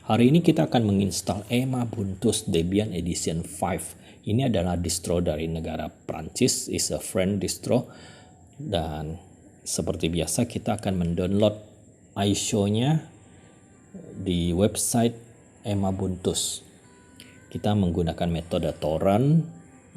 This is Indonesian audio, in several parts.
Hari ini kita akan menginstal Emabuntu Debian Edition 5. Ini adalah distro dari negara Prancis, is a friend distro. Dan seperti biasa kita akan mendownload ISO-nya di website Emabuntu. Kita menggunakan metode torrent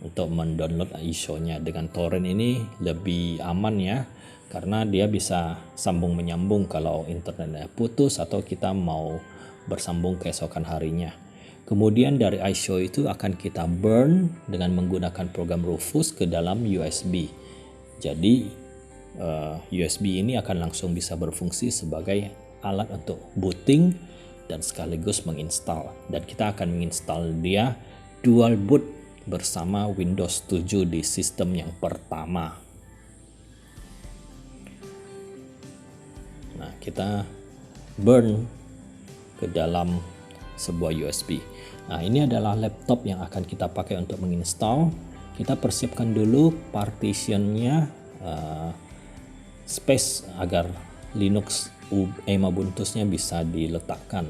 untuk mendownload ISO-nya. Dengan torrent ini lebih aman ya, karena dia bisa sambung menyambung kalau internetnya putus atau kita mau bersambung keesokan harinya. Kemudian dari ISO itu akan kita burn dengan menggunakan program Rufus ke dalam USB. Jadi USB ini akan langsung bisa berfungsi sebagai alat untuk booting dan sekaligus menginstal. Dan kita akan menginstal dia dual boot bersama Windows 7 di sistem yang pertama. Nah, kita burn ke dalam sebuah USB. Nah, ini adalah laptop yang akan kita pakai untuk menginstal. Kita persiapkan dulu partitionnya, space agar Linux Emabuntu-nya bisa diletakkan.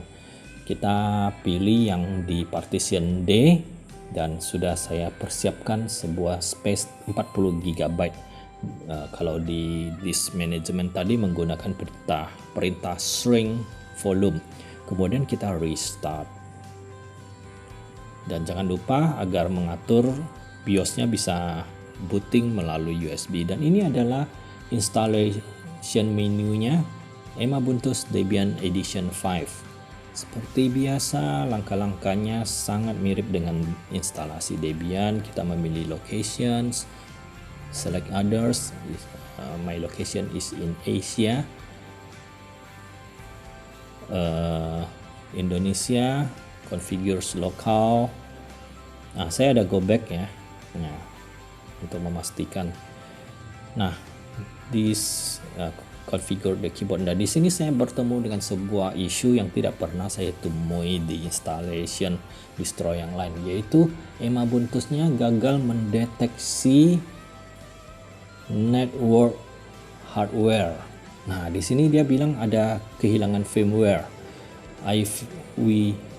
Kita pilih yang di partition D dan sudah saya persiapkan sebuah space 40 GB. Kalau di disk management tadi menggunakan perintah shrink volume. Kemudian kita restart. Dan jangan lupa agar mengatur BIOS-nya bisa booting melalui USB. Dan ini adalah installation menunya Emabuntu Debian Edition 5. Seperti biasa, langkah-langkahnya sangat mirip dengan instalasi Debian. Kita memilih locations, select others. My location is in Asia. Indonesia, configures local. Nah, saya ada go back ya, nah, untuk memastikan. Nah, di configure the keyboard. Nah, di sini saya bertemu dengan sebuah isu yang tidak pernah saya temui di installation distro yang lain, yaitu Emabuntu-nya gagal mendeteksi network hardware. Nah, di sini dia bilang ada kehilangan firmware.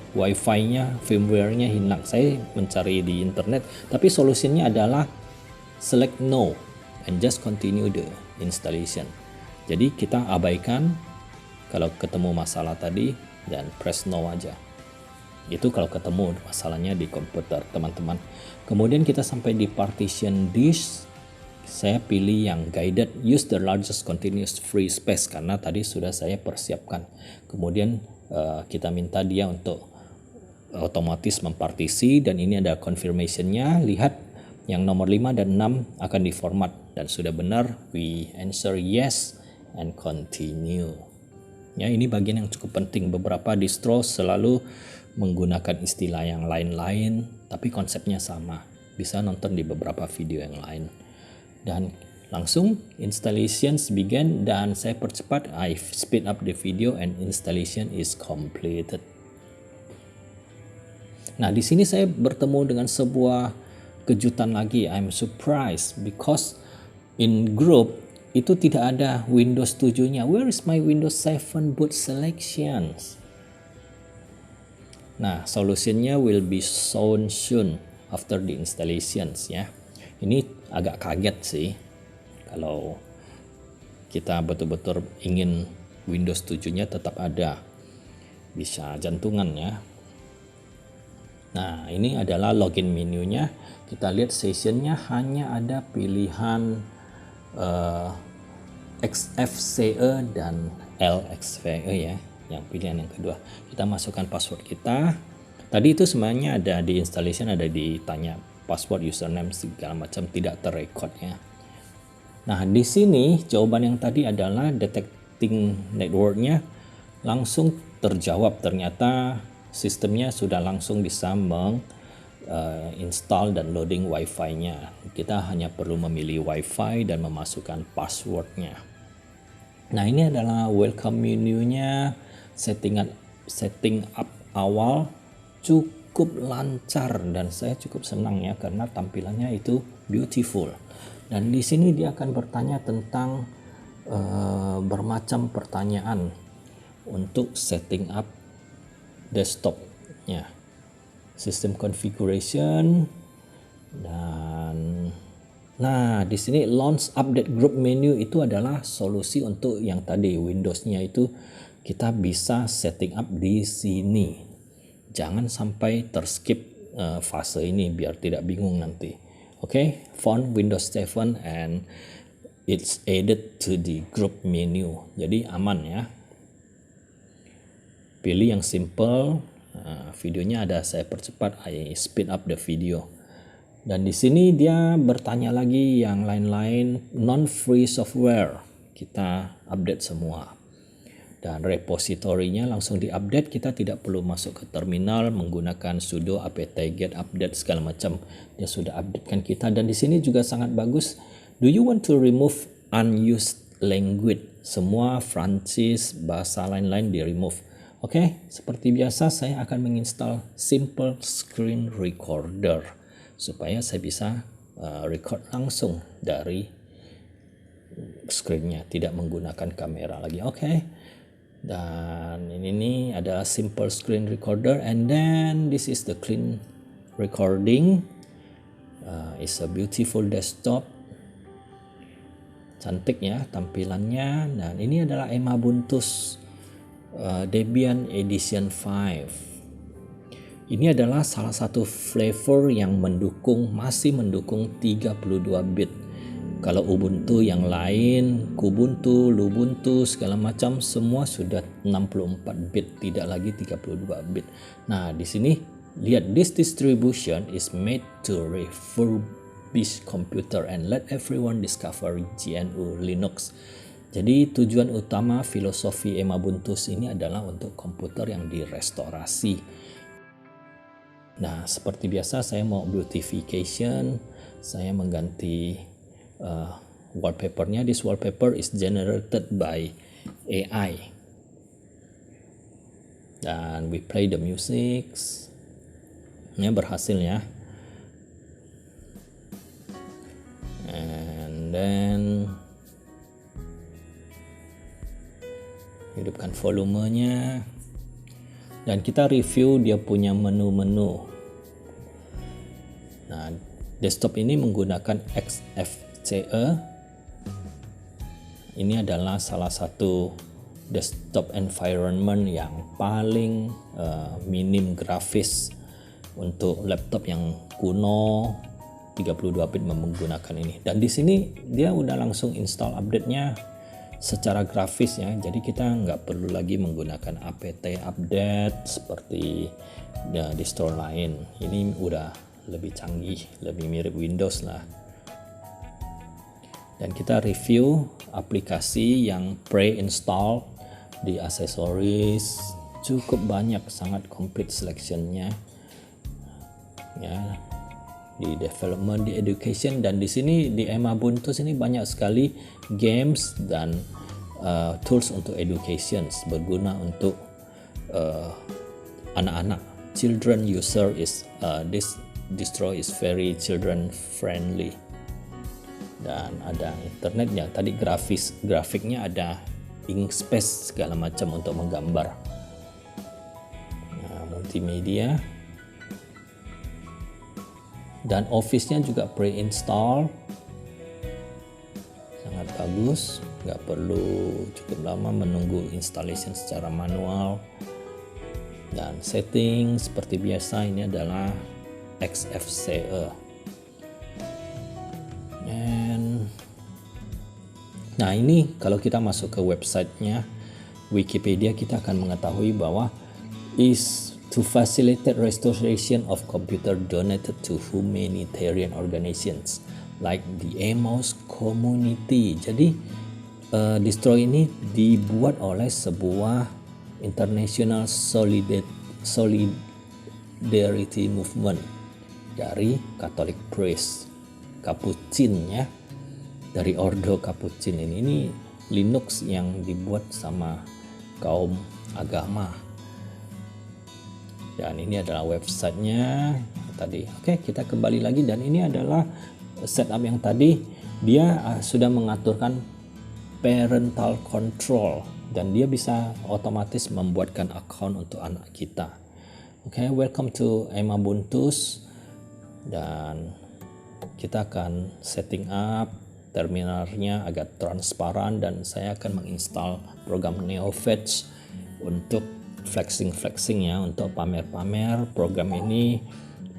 Wi-Fi-nya, firmware-nya hilang. Saya mencari di internet, tapi solusinya adalah select no and just continue the installation. Jadi kita abaikan kalau ketemu masalah tadi dan press no aja. Itu kalau ketemu masalahnya di komputer, teman-teman. Kemudian kita sampai di partition disk. Saya pilih yang guided, use the largest continuous free space karena tadi sudah saya persiapkan. Kemudian kita minta dia untuk otomatis mempartisi, dan ini ada confirmation-nya. Lihat yang nomor 5 dan 6 akan diformat dan sudah benar. We answer yes and continue. Ya, ini bagian yang cukup penting. Beberapa distro selalu menggunakan istilah yang lain-lain, tapi konsepnya sama. Bisa nonton di beberapa video yang lain. Dan langsung installations begin, dan saya percepat, I speed up the video and installation is completed. Nah, di sini saya bertemu dengan sebuah kejutan lagi. I'm surprised because in group itu tidak ada Windows 7-nya. Where is my Windows 7 boot selections? Nah, solutionnya will be shown soon after the installations ya. Ini agak kaget sih kalau kita betul-betul ingin Windows 7-nya tetap ada, bisa jantungan ya. Nah, ini adalah login menunya. Kita lihat sessionnya hanya ada pilihan XFCE dan LXVE ya, yang pilihan yang kedua. Kita masukkan password kita. Tadi itu semuanya ada di installation, ada ditanya password, username segala macam, tidak terrecord ya. Nah, di sini jawaban yang tadi adalah detecting networknya langsung terjawab. Ternyata sistemnya sudah langsung bisa install dan loading Wi-Fi-nya. Kita hanya perlu memilih Wi-Fi dan memasukkan passwordnya. Nah, ini adalah welcome menunya. Setting up awal cukup lancar dan saya cukup senang ya, karena tampilannya itu beautiful. Dan di sini dia akan bertanya tentang bermacam pertanyaan untuk setting up desktopnya. System configuration, dan nah di sini launch update group menu itu adalah solusi untuk yang tadi Windows-nya itu kita bisa setting up di sini. Jangan sampai terskip fase ini biar tidak bingung nanti. Oke, font Windows 7 and it's added to the group menu. Jadi aman ya. Pilih yang simple. Videonya ada saya percepat, I speed up the video. Dan di sini dia bertanya lagi yang lain-lain, non-free software. Kita update semua. Dan repositorinya langsung diupdate, kita tidak perlu masuk ke terminal menggunakan sudo apt-get update segala macam. Dia sudah updatekan kita, dan di sini juga sangat bagus. Do you want to remove unused language? Semua Prancis, bahasa lain-lain di remove. Oke, seperti biasa saya akan menginstal Simple Screen Recorder supaya saya bisa record langsung dari screen-nya, tidak menggunakan kamera lagi. Oke. Dan ini ada Simple Screen Recorder, and then this is the clean recording. It's a beautiful desktop. Cantik ya tampilannya. Dan ini adalah Emabuntus Debian Edition 5. Ini adalah salah satu flavor yang masih mendukung 32 bit. Kalau Ubuntu yang lain, Kubuntu, Lubuntu, segala macam semua sudah 64 bit, tidak lagi 32 bit. Nah, di sini lihat, this distribution is made to refurbish computer and let everyone discover GNU Linux. Jadi tujuan utama filosofi Emabuntus ini adalah untuk komputer yang direstorasi. Nah, seperti biasa saya mau beautification, saya mengganti wallpapernya. This wallpaper is generated by AI. Dan we play the music. Ini berhasil ya. And then hidupkan volumenya, dan kita review dia punya menu-menu. Nah, desktop ini menggunakan XFCE. Ini adalah salah satu desktop environment yang paling minim grafis untuk laptop yang kuno 32 bit menggunakan ini. Dan di sini dia udah langsung install update-nya secara grafis ya, jadi kita nggak perlu lagi menggunakan apt update seperti distro lain. Ini udah lebih canggih, lebih mirip Windows lah. Dan kita review aplikasi yang pre-install di aksesoris, cukup banyak, sangat complete selection-nya ya, di development, di education, dan di sini di Emabuntus ini banyak sekali games dan tools untuk education, berguna untuk anak-anak. Children user is this distro is very children friendly. Dan ada internetnya, tadi grafiknya ada Inkspace segala macam untuk menggambar. Nah, multimedia. Dan Office-nya juga pre-install, sangat bagus, nggak perlu cukup lama menunggu installation secara manual. Dan setting seperti biasa, ini adalah XFCE. Nah, ini kalau kita masuk ke websitenya Wikipedia, kita akan mengetahui bahwa is to facilitate restoration of computer donated to humanitarian organizations like the Emos Community. Jadi distro ini dibuat oleh sebuah international solidarity movement dari Catholic Priest, Capuchin ya, dari Ordo Capuchin. Ini Linux yang dibuat sama kaum agama. Dan ini adalah websitenya tadi. Oke, kita kembali lagi, dan ini adalah setup yang tadi. Dia sudah mengaturkan parental control. dan dia bisa otomatis membuatkan account untuk anak kita. Oke, welcome to Emabuntus, dan kita akan setting up terminalnya agar transparan, dan saya akan menginstal program NeoFetch untuk flexing ya, untuk pamer-pamer. Program ini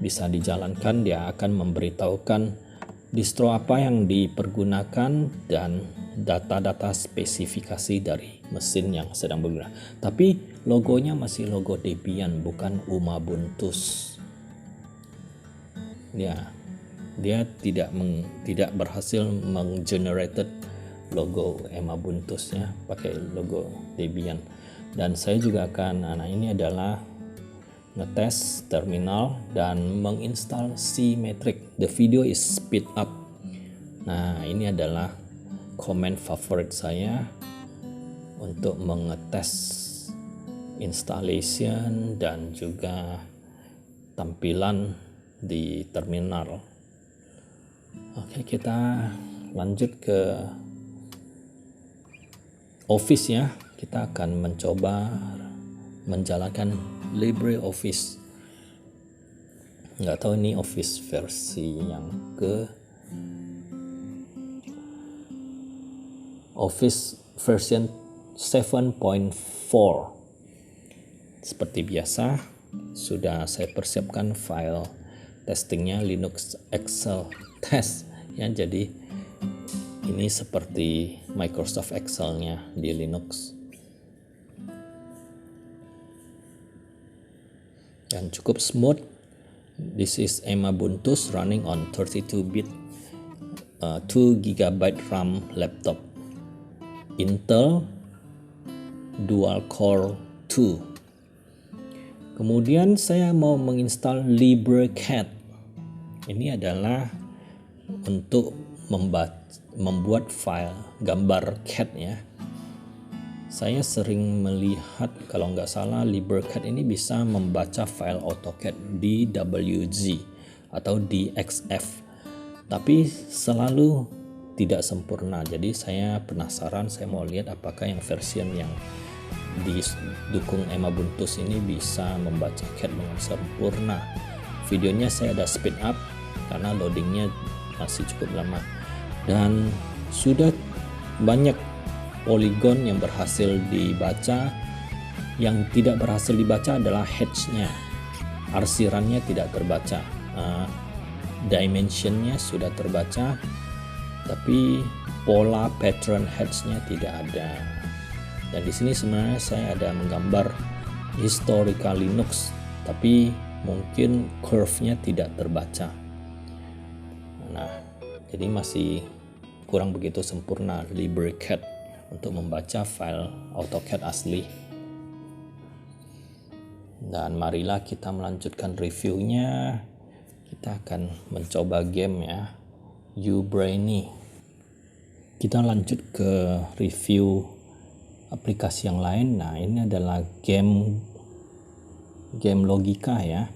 bisa dijalankan, dia akan memberitahukan distro apa yang dipergunakan dan data-data spesifikasi dari mesin yang sedang bergerak. Tapi logonya masih logo Debian, bukan Umabuntus. Ya, dia tidak berhasil menggenerated logo Emabuntus ya, pakai logo Debian. Dan saya juga akan, ini adalah ngetes terminal dan menginstal Cmetric. The video is speed up. Nah, ini adalah command favorit saya untuk mengetes installation dan juga tampilan di terminal. Oke, kita lanjut ke Office ya. Kita akan mencoba menjalankan LibreOffice. Nggak tahu ini Office versi yang Office version 7.4. Seperti biasa, sudah saya persiapkan file testingnya, Linux Excel test ya. Jadi ini seperti Microsoft Excel-nya di Linux. Dan cukup smooth. This is Emabuntus running on 32-bit 2GB RAM laptop, Intel Dual Core 2. Kemudian saya mau menginstal LibreCAD. Ini adalah untuk membuat file gambar CAD ya. Saya sering melihat, kalau nggak salah, LibreCAD ini bisa membaca file AutoCAD DWG atau DXF, tapi selalu tidak sempurna. Jadi saya penasaran, saya mau lihat apakah yang version yang didukung Emabuntus ini bisa membaca CAD dengan sempurna. Videonya saya ada speed up karena loadingnya masih cukup lama, dan sudah banyak poligon yang berhasil dibaca. Yang tidak berhasil dibaca adalah hatch-nya, arsirannya tidak terbaca, dimensionnya sudah terbaca, tapi pola pattern hatch-nya tidak ada. Dan di sini sebenarnya saya ada menggambar historical Linux, tapi mungkin curve-nya tidak terbaca. Nah, jadi masih kurang begitu sempurna LibreCAD untuk membaca file AutoCAD asli. Dan marilah kita melanjutkan reviewnya. Kita akan mencoba game ya, Ubrainy. Kita lanjut ke review aplikasi yang lain. Nah, ini adalah game logika ya.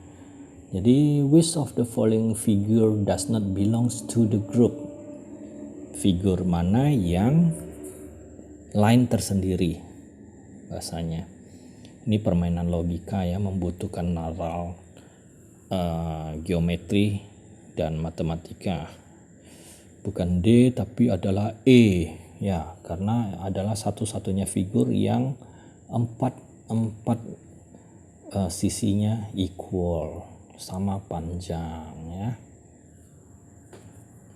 Jadi, which of the following figure does not belongs to the group? Figur mana yang lain tersendiri bahasanya. Ini permainan logika ya, membutuhkan nalar, geometri dan matematika. Bukan D tapi adalah E ya, karena adalah satu-satunya figur yang empat sisinya equal, sama panjang ya.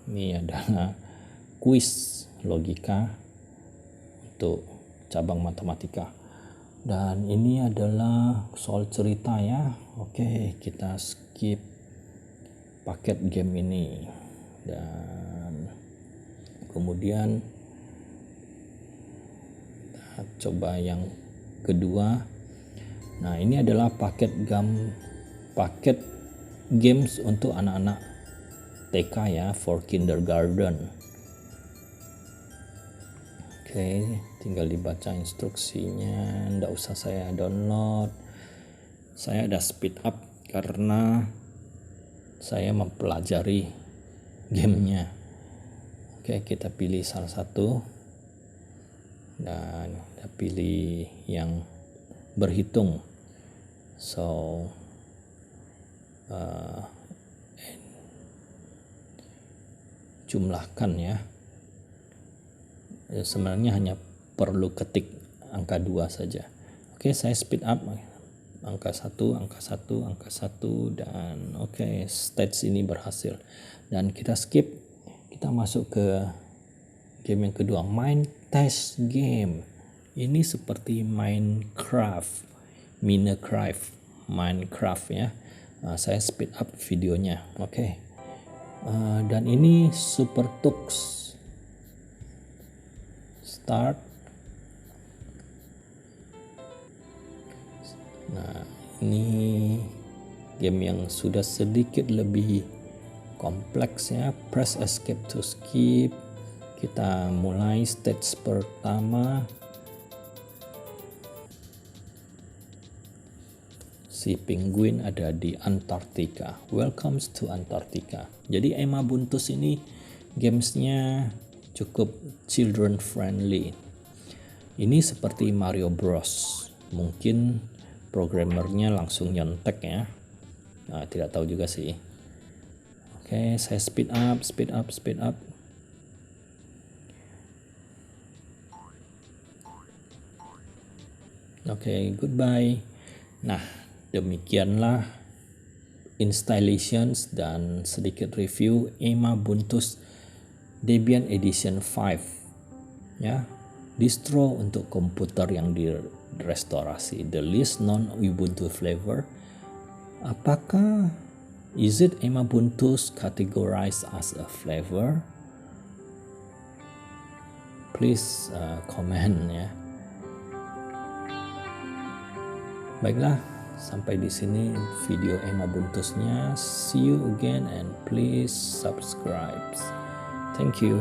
Ini adalah kuis logika untuk cabang matematika. Dan ini adalah soal cerita ya. Oke, kita skip paket game ini. Dan kemudian kita coba yang kedua. Nah, ini adalah paket games untuk anak-anak TK ya, for kindergarten. Oke, tinggal dibaca instruksinya, nggak usah saya download. Saya ada speed up karena saya mempelajari gamenya. Oke, kita pilih salah satu. dan kita pilih yang berhitung. So jumlahkan ya. Sebenarnya hanya perlu ketik angka 2 saja. Oke, saya speed up angka 1, angka 1, angka 1, dan oke, stage ini berhasil. Dan kita skip, kita masuk ke game yang kedua, Mind Test Game. Ini seperti Minecraft ya. Saya speed up videonya. Oke. Dan ini Super Tux. Start. Nah, ini game yang sudah sedikit lebih kompleks ya. Press escape to skip. Kita mulai stage pertama. Si penguin ada di Antartika. Welcome to Antartika. Jadi Emma Buntus ini gamesnya cukup children friendly. Ini seperti Mario Bros. Mungkin programmernya langsung nyontek ya. Nah, tidak tahu juga sih. Oke, saya speed up. Oke, goodbye. Nah, demikianlah installations dan sedikit review Emma Buntus Debian Edition 5 ya, distro untuk komputer yang direstorasi. The least known Ubuntu flavor. Apakah is it Emma Buntus categorized as a flavor? Please comment ya. Baiklah, sampai di sini video Emma Buntusnya. See you again and please subscribe. Thank you.